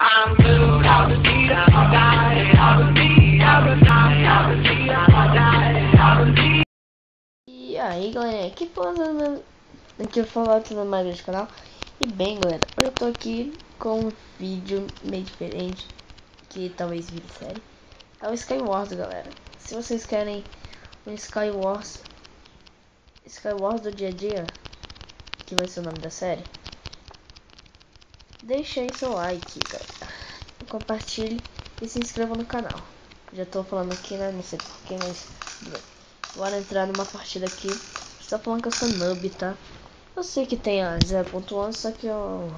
I'm blue, I was deep, I died, I was deep, I was dying, I was deep, I died, I was deep. E aí galera, aqui falando, aqui eu falar tudo mais desse canal. E bem galera, hoje eu tô aqui com um vídeo meio diferente, que talvez vire série. É o Skywars galera. Se vocês querem um Skywars do dia a dia, que vai ser o nome da série, deixa aí seu like galera, compartilhe e se inscreva no canal. Já tô falando aqui, né, não sei porquê, mas bora entrar numa partida aqui. Você tá falando que eu sou noob, tá? Eu sei que tem a 0.11, só que eu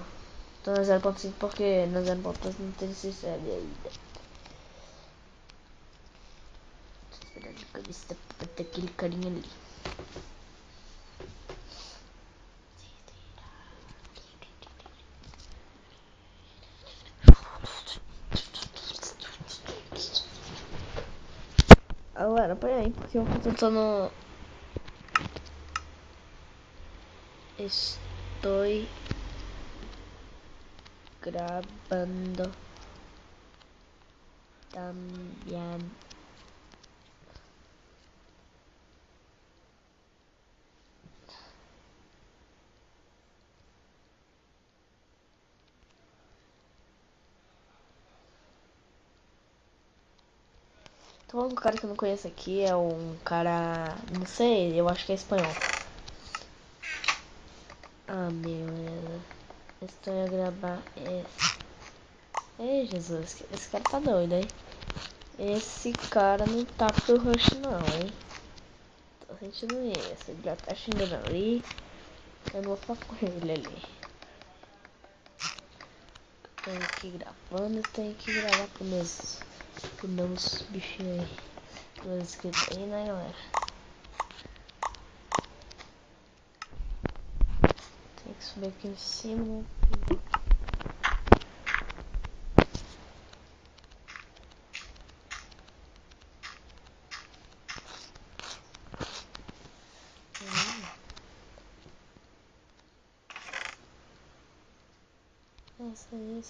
tô na 0.5 porque na 0.11 não tem esse série ainda. Tô esperando a cabeça pra ter aquele carinha ali. Galera, pera aí, porque eu tô tentando... Estou gravando também. Tô falando com um cara que eu não conheço aqui, é um cara... Não sei, eu acho que é espanhol. Ah, meu Deus. Estou a gravar esse... Ei, Jesus, esse cara tá doido, hein? Esse cara não tá pro rush não, hein? Tô sentindo isso. Ele já tá xingando ali. Eu não vou falar com ele ali. Tô aqui gravando, tenho que gravar com meus bichinhos aí. Meus inscritos aí, né, galera? Tem que subir aqui em cima.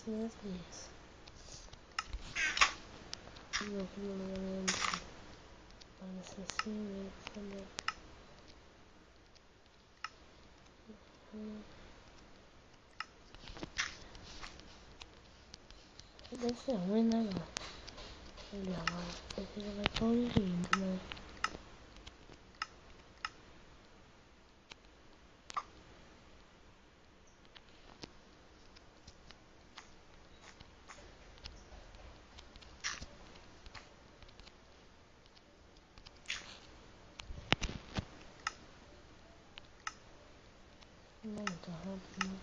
Isso. Não, deve ser ruim, né, mano? Ele já vai corrigindo, né? Não, tá rápido, né?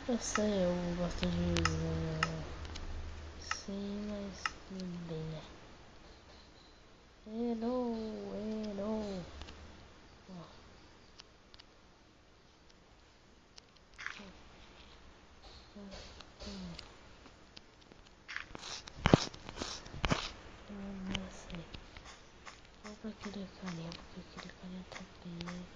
Eu sei, eu gosto de... Sim, mas tudo bem, né? Errou. Não sei. Vou pra aquele carinha, porque aquele carinha tá bem.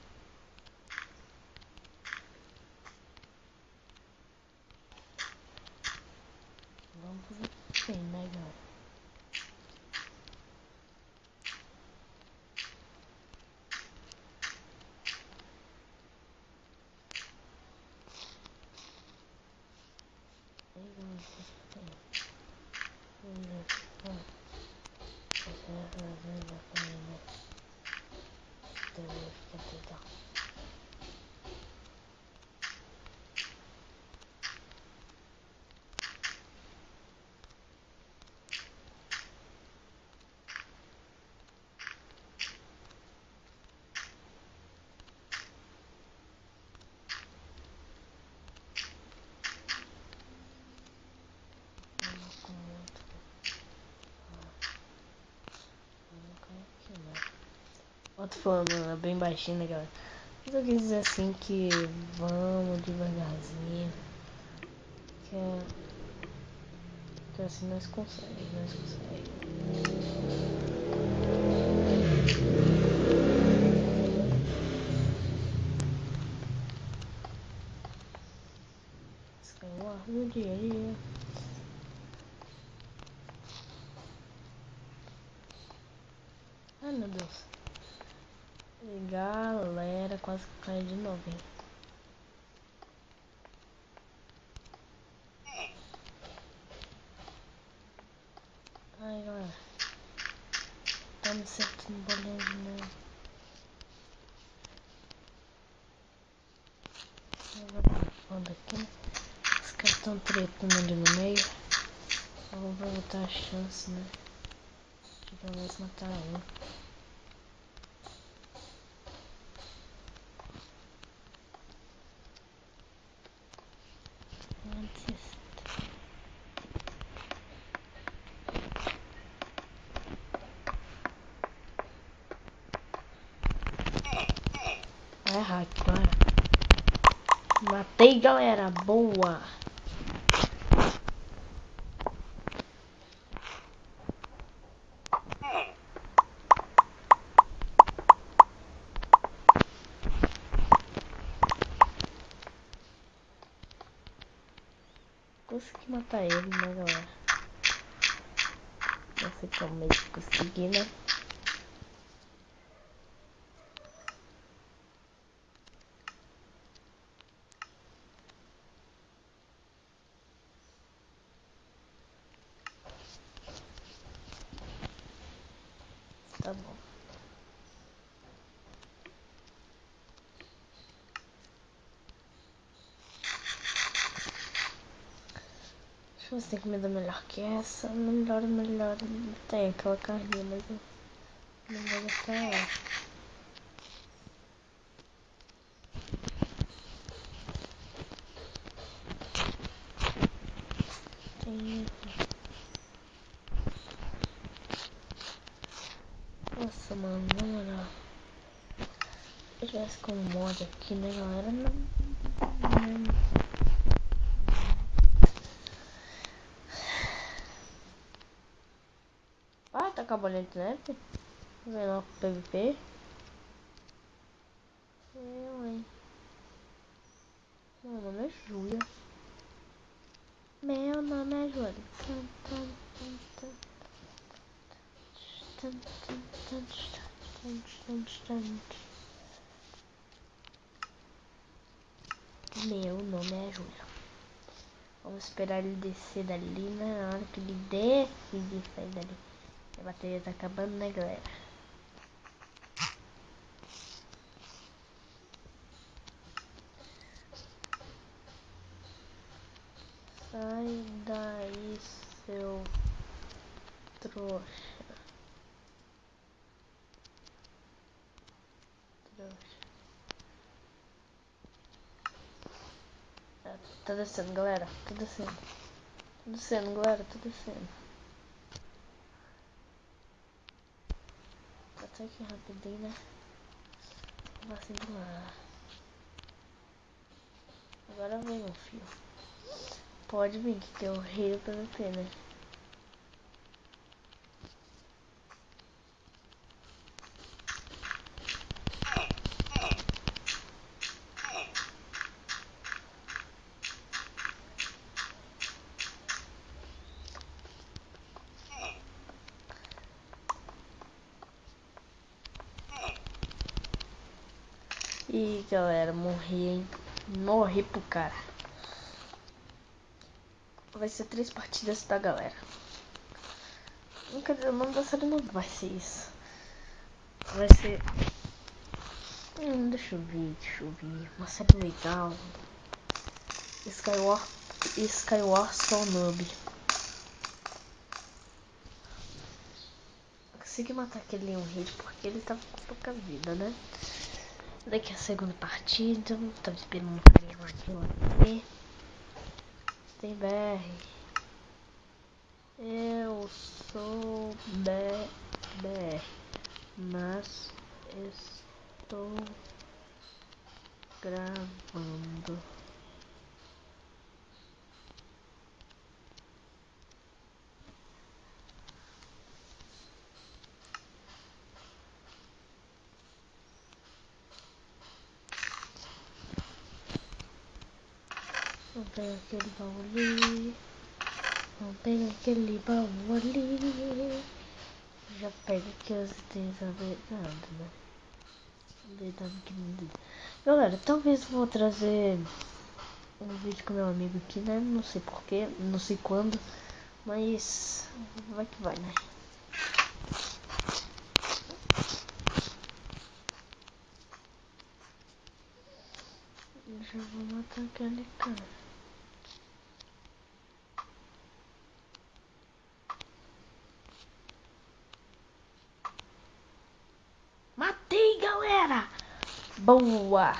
Vamos fazer bem, né, galera? Outro falando bem baixinho, né, galera? Mas eu quis dizer assim que vamos devagarzinho. Que assim nós conseguimos. Ai meu Deus. E galera, quase que cai de novo, hein? Ai galera. Tá me sentindo bolinha de novo. Foda aqui, né? Os caras estão tretando ali no meio. Eu vou aproveitar a chance, né? De pelo menos matar um. Antes. É hack, para. Matei, galera. Boa. Consegui matar ele, né, galera? Não sei como ele consegui, né? Tá bom. Deixa eu ver se tem comida melhor que essa. Melhor. Tem aquela carninha, mas eu não vou gastar ela. Tem... Nossa, mano, na moral. Se eu tivesse com mod aqui, né, galera? Não. Ah, tá acabando a internet? Vem lá pro PVP. Hein? Meu nome é Júlia. Meu nome é Júlia. Meu nome é Júlia. Vamos esperar ele descer dali, né? Na hora que ele decidir sair dali. A bateria tá acabando, né, galera? Sai daí, seu trouxa. Tá descendo, galera. Tá descendo. Tá descendo, galera. Tá descendo. Vou até aqui rapidinho, né? Vou assim de lá. Agora vem, meu filho. Pode vir, que é o rei do PVP, né? E galera, morri, hein? Morri pro cara. Vai ser 3 partidas, tá, galera? Quer dizer, o nome da série não vai ser isso. Vai ser... deixa eu ver. Uma série legal. Skyward Soul Noob. Consegui matar aquele Leon Hit porque ele tava com pouca vida, né? Daqui a segunda partida. Tava esperando um carinha aqui. Tem BR. Eu sou BR. Mas estou gravando. Vou pegar aquele baú ali. Vou pegar aquele baú ali. Já pega que você tem essa verdade, né? Verdade que não diz. Galera, talvez eu vou trazer um vídeo com meu amigo aqui, né? Não sei porquê, não sei quando, mas vai que vai, né? Já vou matar aquele cara. Matei, galera! Boa!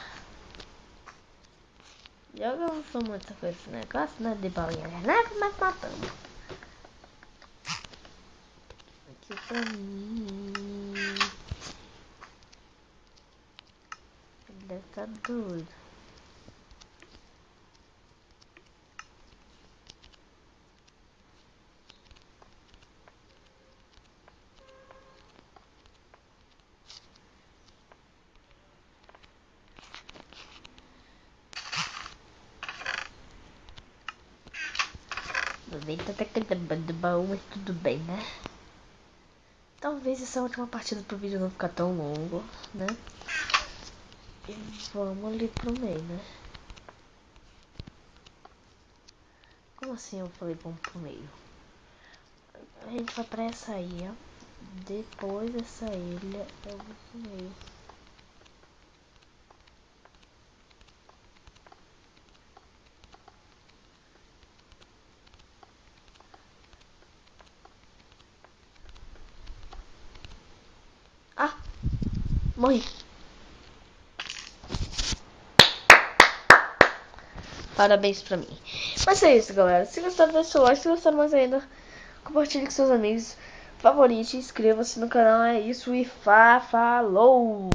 Eu não sou muito com esse negócio, né? De balinha neve, mas matando. Aqui pra mim. Ele deve estar doido. Nem tá até do baú, mas tudo bem, né? Talvez essa última partida pro vídeo não ficar tão longo, né? E vamos ali pro meio, né? Como assim eu falei vamos pro meio? A gente vai pra essa ilha. Depois dessa ilha eu vou pro meio. Ah! Morri! Parabéns pra mim. Mas é isso, galera. Se gostaram, deixa o like. Se gostaram mais ainda, compartilhe com seus amigos. Favorite, inscreva-se no canal. É isso e falou!